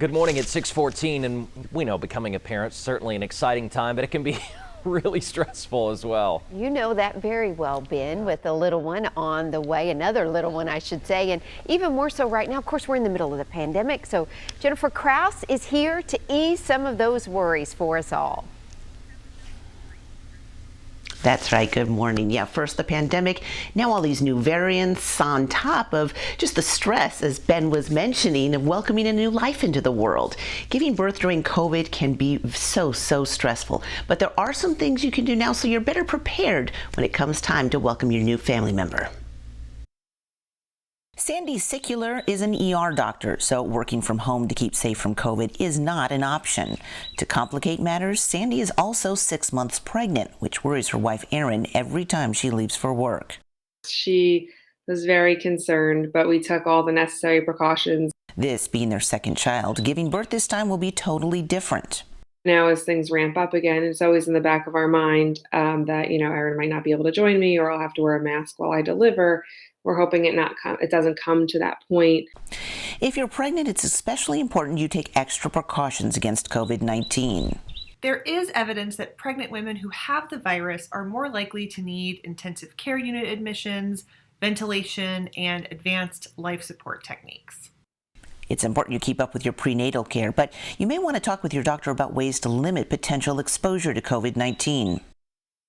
Good morning at 6:14, and we know becoming a parent is certainly an exciting time, but it can be really stressful as well. You know that very well, Ben, with a little one on the way, another little one, I should say, and even more so right now. Of course, we're in the middle of the pandemic, so Jennifer Kraus is here to ease some of those worries for us all. That's right. Good morning. Yeah, first the pandemic, now all these new variants on top of just the stress, as Ben was mentioning, of welcoming a new life into the world. Giving birth during COVID can be so stressful, but there are some things you can do now so you're better prepared when it comes time to welcome your new family member. Sandy Sicular is an ER doctor, so working from home to keep safe from COVID is not an option. To complicate matters, Sandy is also 6 months pregnant, which worries her wife Erin every time she leaves for work. She was very concerned, but we took all the necessary precautions. This being their second child, giving birth this time will be totally different. Now, as things ramp up again, it's always in the back of our mind that, Erin might not be able to join me, or I'll have to wear a mask while I deliver. We're hoping it doesn't come to that point. If you're pregnant, it's especially important you take extra precautions against COVID-19. There is evidence that pregnant women who have the virus are more likely to need intensive care unit admissions, ventilation, and advanced life support techniques. It's important you keep up with your prenatal care, but you may want to talk with your doctor about ways to limit potential exposure to COVID-19.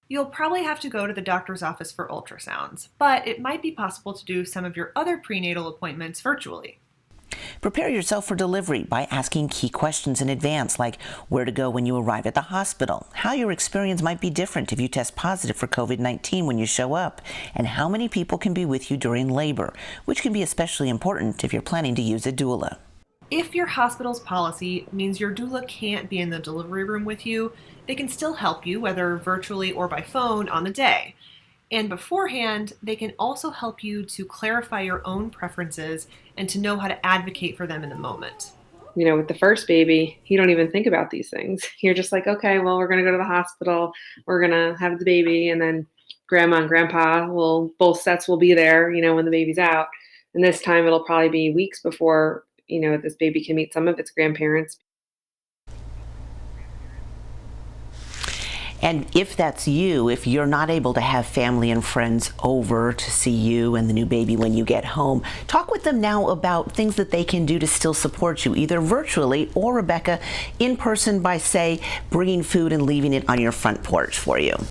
You'll probably have to go to the doctor's office for ultrasounds, but it might be possible to do some of your other prenatal appointments virtually. Prepare yourself for delivery by asking key questions in advance, like where to go when you arrive at the hospital, how your experience might be different if you test positive for COVID-19 when you show up, and how many people can be with you during labor, which can be especially important if you're planning to use a doula. If your hospital's policy means your doula can't be in the delivery room with you, they can still help you, whether virtually or by phone, on the day. And beforehand, they can also help you to clarify your own preferences and to know how to advocate for them in the moment. With the first baby, you don't even think about these things. You're just like, okay, well, we're going to go to the hospital. We're going to have the baby, and then grandma and grandpa both sets will be there, when the baby's out. And this time it'll probably be weeks before this baby can meet some of its grandparents. And if that's you, if you're not able to have family and friends over to see you and the new baby when you get home, talk with them now about things that they can do to still support you, either virtually or, Rebecca, in person by, say, bringing food and leaving it on your front porch for you.